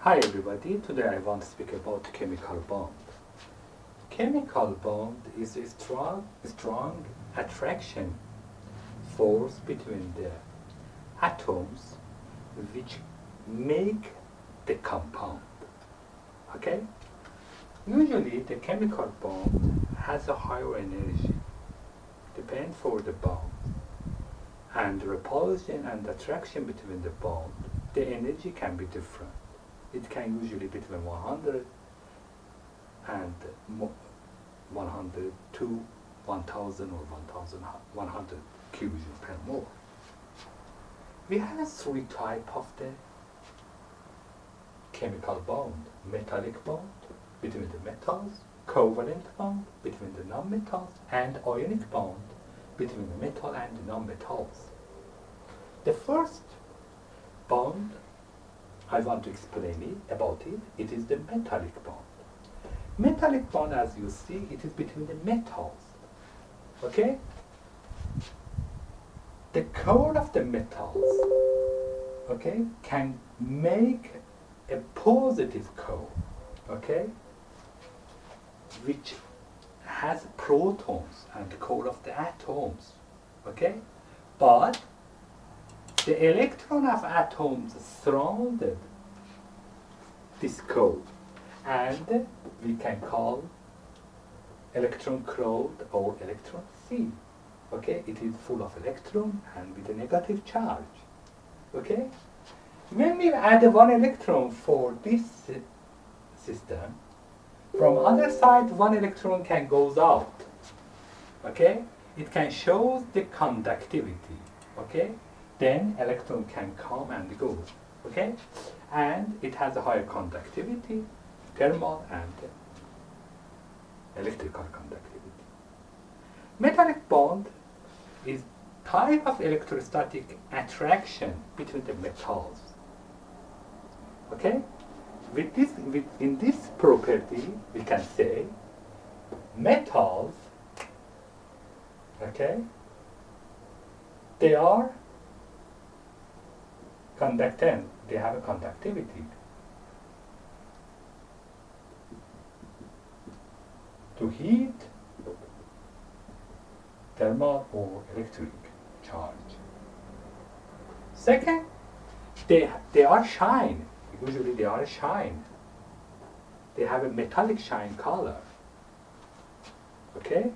Hi everybody, today I want to speak about chemical bond. Chemical bond is a strong attraction force between the atoms which make the compound. Okay? Usually the chemical bond has a higher energy, depend for the bond. And repulsion and attraction between the bond, the energy can be different. It can usually between 100 and 100 to 1000 or 1100 cubic per mole. We have three types of the chemical bond: metallic bond between the metals, covalent bond between the nonmetals, and ionic bond between the metal and the nonmetals. The first bond I want to explain about it. It is the metallic bond. Metallic bond, as you see, it is between the metals. Okay? The core of the metals, okay, can make a positive core, okay, which has protons and the core of the atoms, okay? But the electron of atoms surrounded this core, and we can call electron cloud or electron sea. Okay, it is full of electron and with a negative charge. Okay, when we add one electron for this system, from other side one electron can goes out. Okay, it can show the conductivity. Okay. Then electron can come and go, okay? And it has a higher conductivity, thermal and electrical conductivity. Metallic bond is type of electrostatic attraction between the metals. Okay? In this property, we can say metals, okay, they are conductant, they have a conductivity to heat, thermal or electric charge. Second, they are shine. Usually they are shine. They have a metallic shine color. Okay?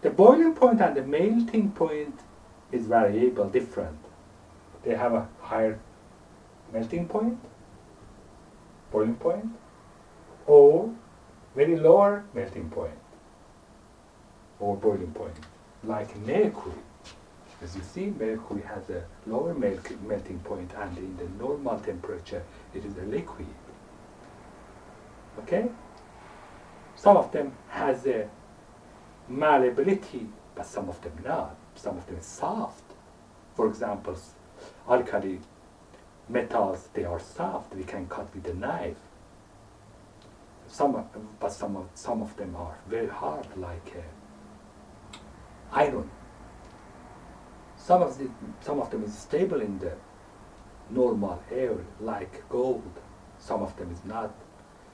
The boiling point and the melting point is variable, different. They have a higher melting point, boiling point, or very lower melting point or boiling point, like mercury. As you see, mercury has a lower melting point, and in the normal temperature, it is a liquid. Okay? Some of them has a malleability, but some of them not. Some of them is soft. For example, alkali metals, they are soft. We can cut with a knife. Some of them are very hard, like iron. Some of them is stable in the normal air, like gold. Some of them is not,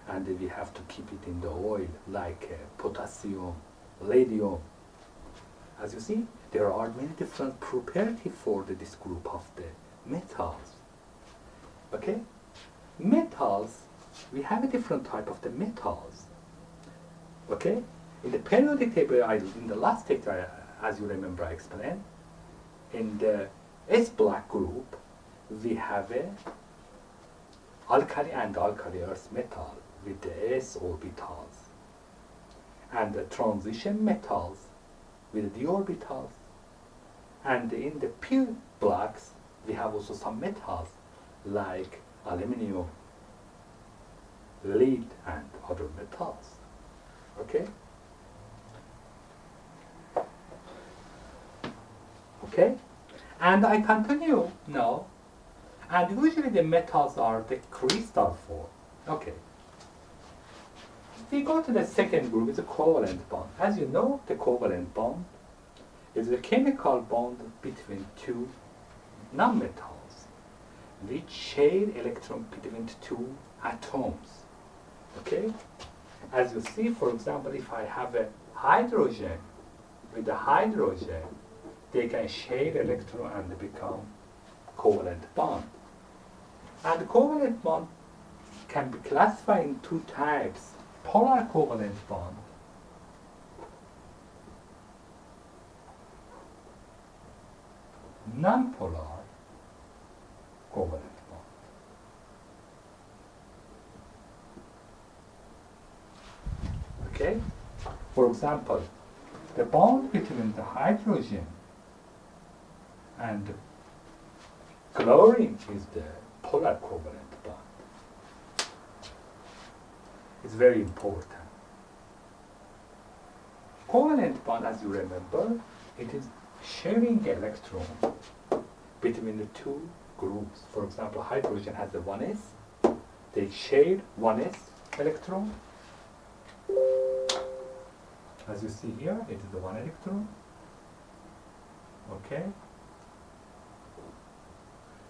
and we have to keep it in the oil, like potassium, radium. As you see, there are many different properties for this group of the metals. Okay? Metals, we have a different type of the metals. Okay? In the periodic table, in the last lecture, as you remember, I explained, in the S-black group, we have a alkali and alkali earth metal with the S orbitals. And the transition metals with the orbitals. And in the pure blacks, we have also some metals like aluminum, lead, and other metals. Okay? Okay? And I continue now. And usually the metals are the crystal form. Okay. We go to the second group, it's a covalent bond. As you know, the covalent bond is a chemical bond between two nonmetals. which share electron between two atoms. Okay? As you see, for example, if I have a hydrogen with a hydrogen, they can share electron and become covalent bond. And covalent bond can be classified in two types: polar covalent bond nonpolar covalent bond. Okay? For example, the bond between the hydrogen and chlorine is the polar covalent bond. It's very important. Covalent bond, as you remember, it is sharing electron between the two groups. For example, hydrogen has a 1s. They share 1s electron. As you see here, it is the 1 electron. Okay?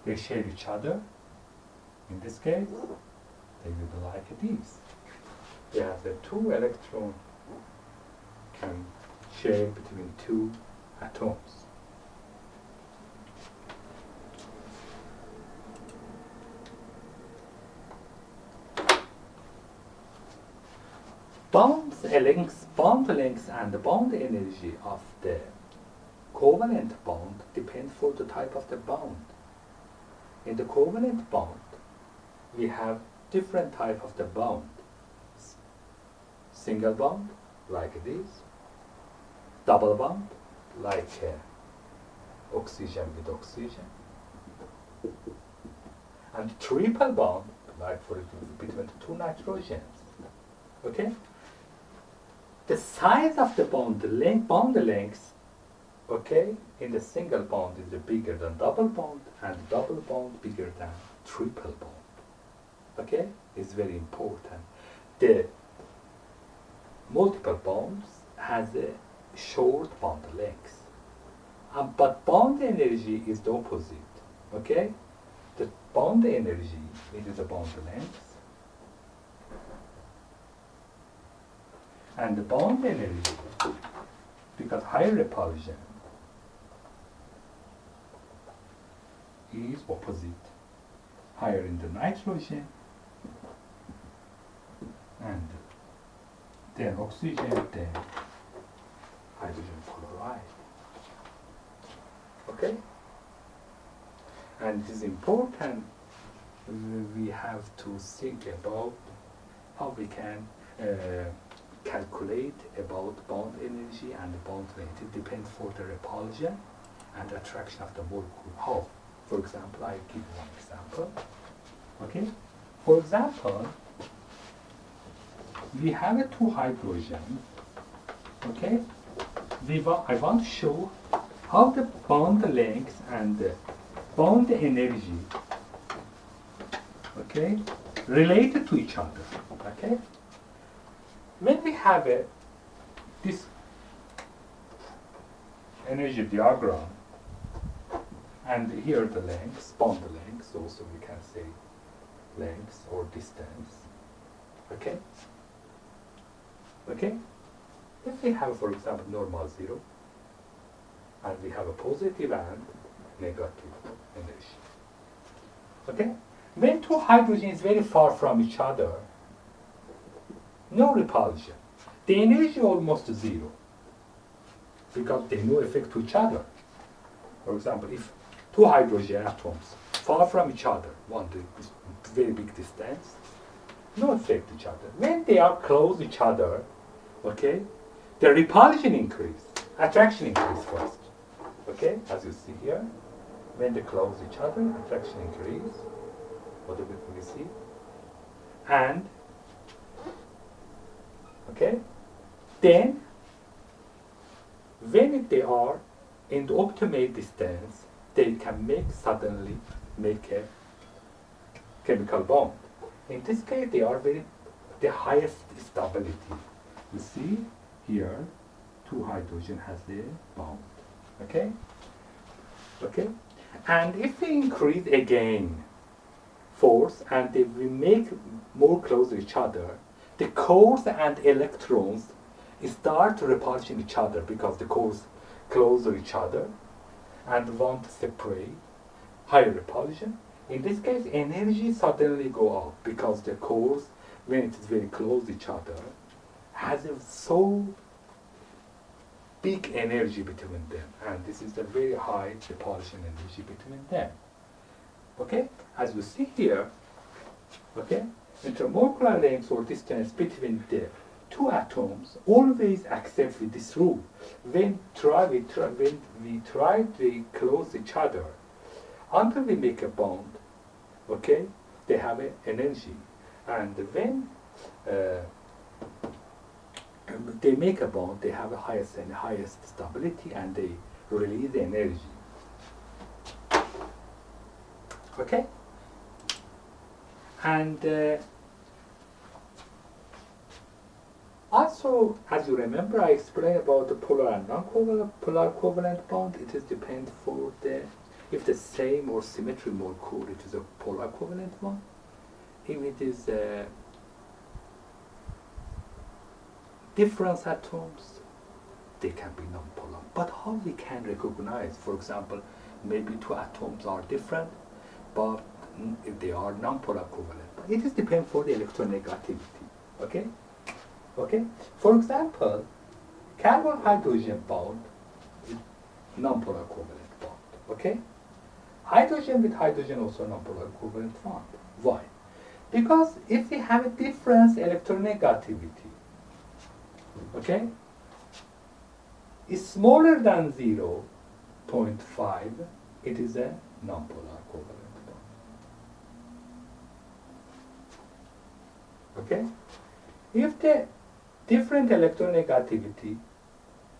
They share each other. In this case, they will be like this. They have the 2 electrons can share between 2 atoms. Bond lengths and the bond energy of the covalent bond depend for the type of the bond. In the covalent bond, we have different type of the bond. Single bond, like this. Double bond, like oxygen with oxygen. And triple bond, like for between the 2 nitrogens. Okay? The size of the bond, bond length, okay, in the single bond is bigger than double bond, and double bond bigger than triple bond. Okay? It's very important. The multiple bonds has a short bond length. But bond energy is the opposite. Okay? The bond energy, it is a bond length. And the bond energy, because higher repulsion is opposite. Higher in the nitrogen, and then oxygen, then hydrogen chloride. Okay? And it is important, we have to think about how we can calculate about bond energy and bond length. It depends for the repulsion and attraction of the molecule. How? For example, I give one example. Okay? For example, we have a 2 hydrogens. Okay? I want to show how the bond length and the bond energy, okay, related to each other. Okay? When we have this energy diagram, and here the lengths, bond lengths, also we can say length or distance. Okay? Okay? If we have, for example, normal 0, and we have a positive and negative energy. Okay? When 2 hydrogens very far from each other, no repulsion. The energy almost 0, because they no effect to each other. For example, if 2 hydrogen atoms far from each other, very big distance, no effect each other. When they are close to each other, okay, the repulsion increase, attraction increase first. Okay, as you see here, when they close each other, attraction increase. What do we see? And okay, then when they are in the optimal distance, they can suddenly make a chemical bond. In this case, they are the highest stability. You see here, 2 hydrogen has the bond. Okay? Okay? And if we increase again force and if we make more close to each other, the cores and electrons start repulsing each other because the cores close to each other and want to separate, higher repulsion. In this case, energy suddenly go up because the cores, when it is very close to each other, has a so big energy between them, and this is the very high repulsion energy between them. Okay, as you see here, okay, intermolecular length or distance between the two atoms always accept with this rule. When we try to close each other, until we make a bond, okay, they have an energy, and when they make a bond, they have the highest stability, and they release the energy. Okay, and also, as you remember, I explained about the polar and non-covalent polar covalent bond. It is depend for the if the same or symmetry molecule, it is a polar covalent bond. If it is different atoms, they can be non-polar. But how we can recognize, for example, maybe two atoms are different, but if they are non-polar covalent, it is depend for the electronegativity. Okay. Okay. For example, carbon-hydrogen bond is non-polar covalent bond. Okay. Hydrogen with hydrogen also non-polar covalent bond. Why? Because if we have a different electronegativity, okay, is smaller than 0.5, it is a non-polar covalent bond. Okay? If the different electronegativity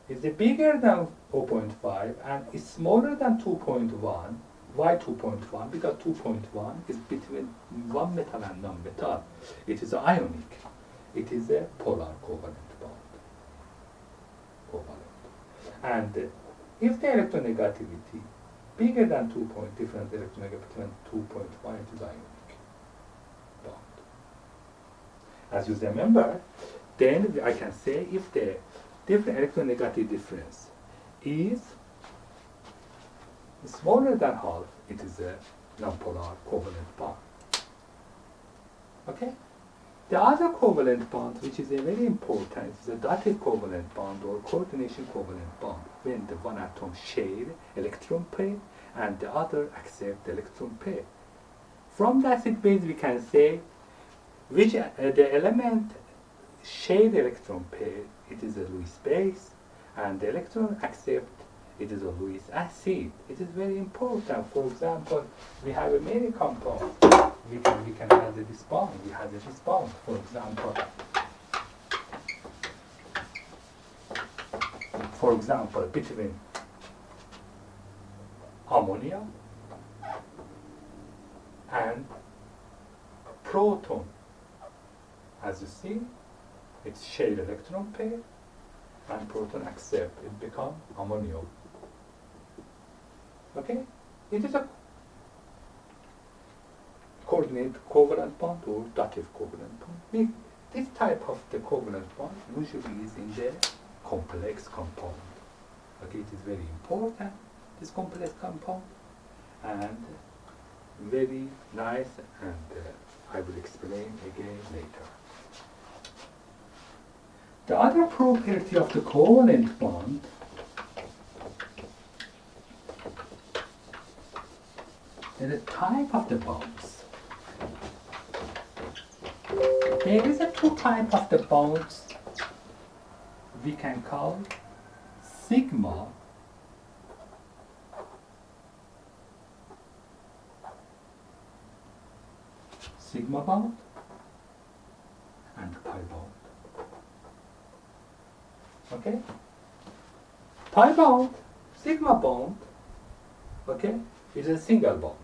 is bigger than 0.5 and is smaller than 2.1, why 2.1? Because 2.1 is between one metal and non-metal. It is ionic. It is a polar covalent bond. Covalent. And if the electronegativity bigger than 2 point, different electronegativity between 2.1, it is ionic bond. As you remember, then I can say if the different electronegative difference is smaller than half, it is a non-polar covalent bond. Okay? The other covalent bond, which is a very important, is a dotted covalent bond or coordination covalent bond, when the one atom share electron pair and the other accept the electron pair. From that base we can say which the element share the electron pair, it is a Lewis base, and the electron accept, it is a Lewis acid. It is very important. For example, we have a many compound. We can have this bond. We have this bond. For example, between ammonia and proton. As you see, it's shared electron pair, and proton accept. It become ammonium. Okay, it is a coordinate covalent bond or dative covalent bond. This type of the covalent bond usually is in the complex compound. Okay, it is very important, this complex compound, and very nice, and I will explain again later. The other property of the covalent bond is the type of the bonds. There is a two type of the bonds we can call sigma bond and pi bond. Okay? Pi bond, sigma bond, okay, is a single bond.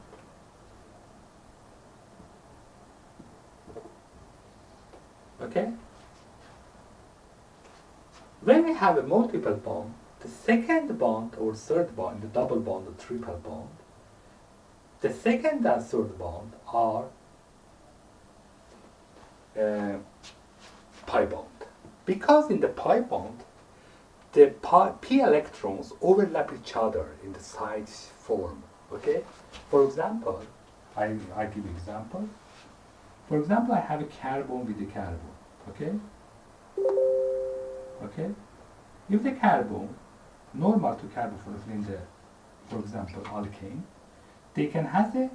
Okay? When we have a multiple bond, the second bond or third bond, the double bond or triple bond, the second and third bond are pi bond. Because in the pi bond, the p electrons overlap each other in the side form. Okay? For example, I give example. For example, I have a carbon with a carbon. Okay? Okay? If the carbon, normal to carbon for example, alkane, they can have a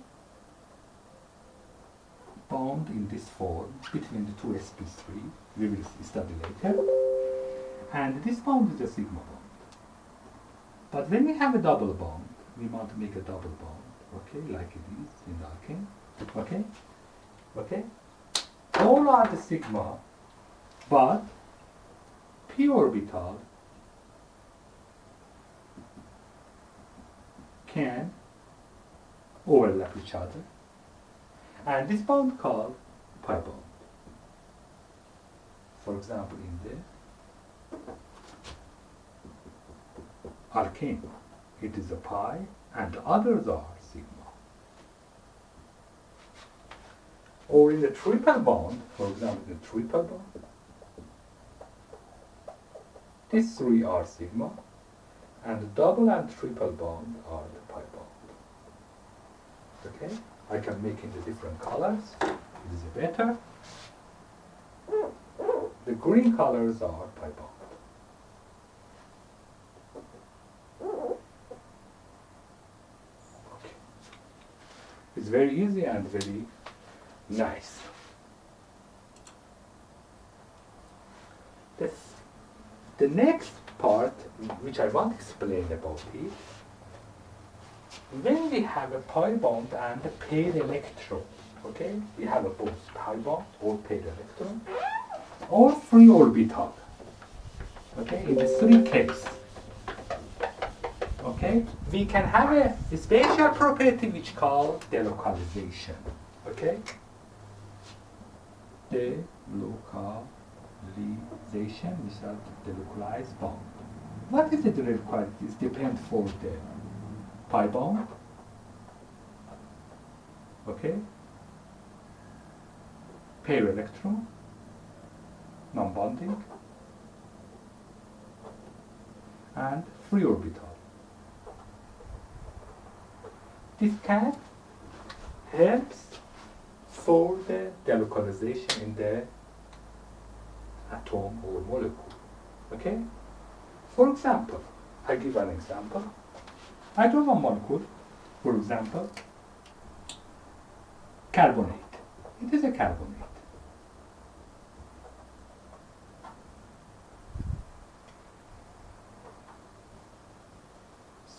bond in this form between the two sp3, we will study later, and this bond is a sigma bond. But when we have a double bond, we want to make a double bond, okay, like it is in the alkane, okay, okay. All are the sigma, but p orbital can overlap each other, and this bond called pi bond. For example, in the alkane, it is a pi, and the others are sigma. Or in the triple bond, for example, in the triple bond, these three are sigma, and the double and triple bond are the pi bond. Okay? I can make in the different colors. It is better. The green colors are pi bond. Okay. It's very easy and very nice. The next part, which I want to explain about it, when we have a pi bond and a paired electron, okay, we have a both pi bond or paired electron, or free orbital, okay, in the three cases, okay, we can have a special property which called delocalization, okay, delocalization without the localized bond. What is the delocalization? It depends for the pi bond, okay, pair electron, non-bonding, and free orbital. This can help for the delocalization in the atom or molecule. Okay? For example, I give an example. Hydrogen molecule, for example, carbonate. It is a carbonate.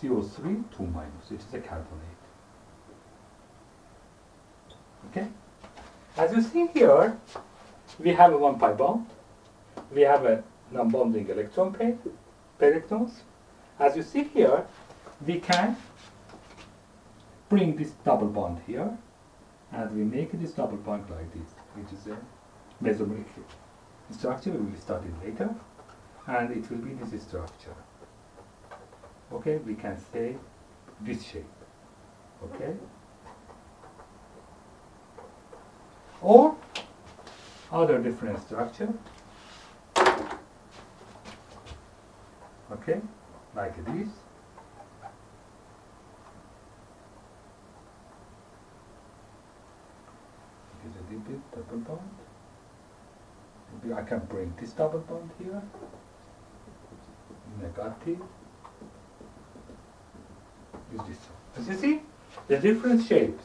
CO3, 2 minus. It is a carbonate. Okay? As you see here, we have a 1 pi bond. We have a non-bonding electron pair, electrons. As you see here, we can bring this double bond here, and we make this double bond like this, which is a mesomeric structure. We will study later, and it will be this structure. Okay, we can say this shape. Okay, or other different structure. Okay, like this. Is a little bit double bond. Maybe I can bring this double bond here. Negative. Is this one. As you see, the different shapes.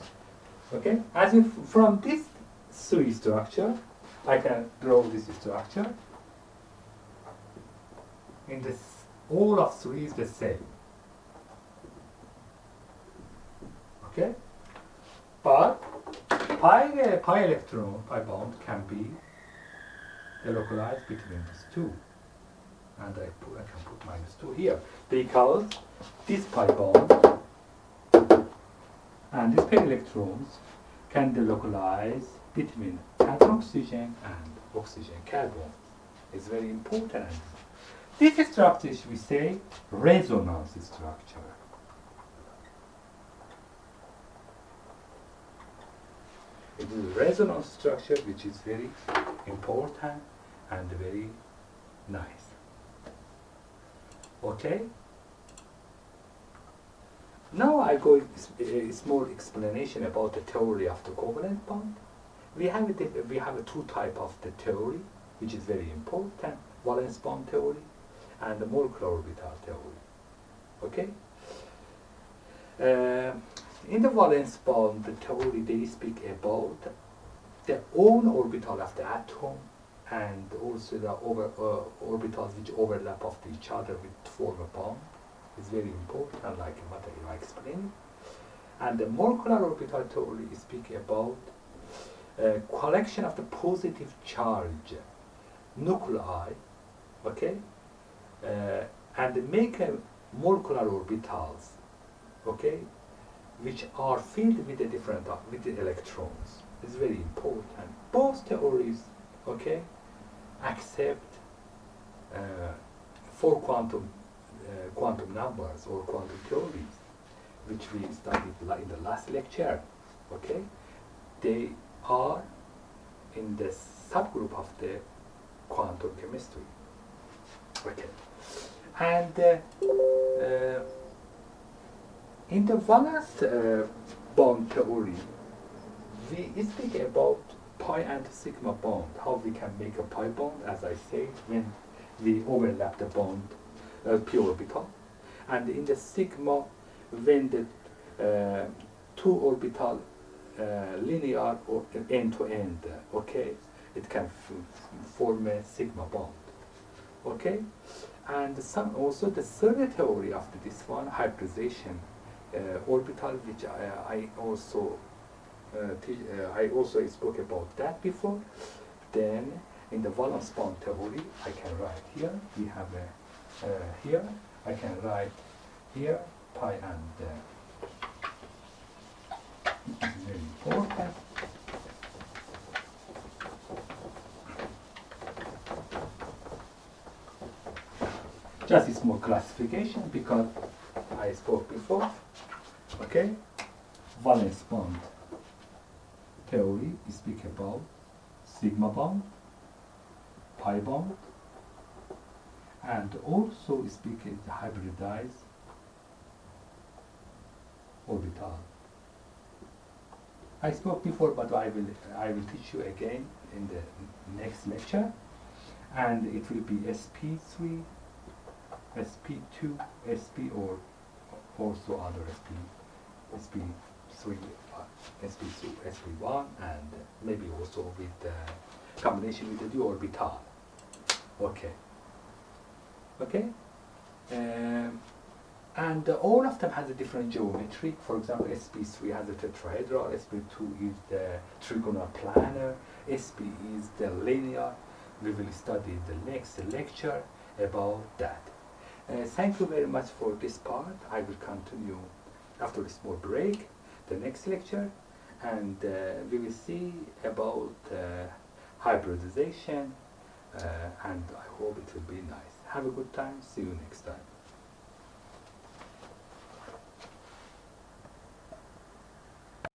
Okay, as if from this three structure, I can draw this structure. In this, all of three is the same. Okay, but pi electron, pi bond can be delocalized between these two, and I can put -2 here because this pi bond and these pair electrons can delocalize between carbon oxygen and oxygen carbon. It's very important. This structure we say resonance structure. It is a resonance structure which is very important and very nice. Okay? Now I go a small explanation about the theory of the covalent bond. We have two types of the theory, which is very important: valence bond theory and the molecular orbital theory. Okay. In the valence bond theory, they speak about the own orbital of the atom and also the orbitals which overlap of each other with form a bond. It's very important, like what I explained. And the molecular orbital theory speak about collection of the positive charge nuclei, okay, and make molecular orbitals, okay, which are filled with the different with the electrons. It's very important. Both theories, okay, accept four quantum numbers or quantum theories, which we studied in the last lecture. Okay, they are in the subgroup of the quantum chemistry. Okay, and in the valence bond theory, we speak about pi and sigma bond, how we can make a pi bond, as I said, when we overlap the bond p orbital, and in the sigma, when the two orbital linear or end to end, okay, it can form a sigma bond. Okay, and also the third theory of this one, hybridization orbital, which I also spoke about that before. Then in the valence bond theory, I can write here. We have here. I can write here pi and this is very important. Just a small classification because I spoke before. Okay, valence bond theory speak about sigma bond, pi bond, and also speak the hybridized orbital. I spoke before, but I will teach you again in the next lecture, and it will be sp3, sp2, sp, or also other sp3, sp2, sp1, and maybe also with combination with the d orbital. Okay. Okay. And all of them has a different geometry. For example, sp3 has a tetrahedral, sp2 is the trigonal planar, sp is the linear. We will study in the next lecture about that. Thank you very much for this part. I will continue after a small break, the next lecture, and we will see about hybridization, and I hope it will be nice. Have a good time. See you next time.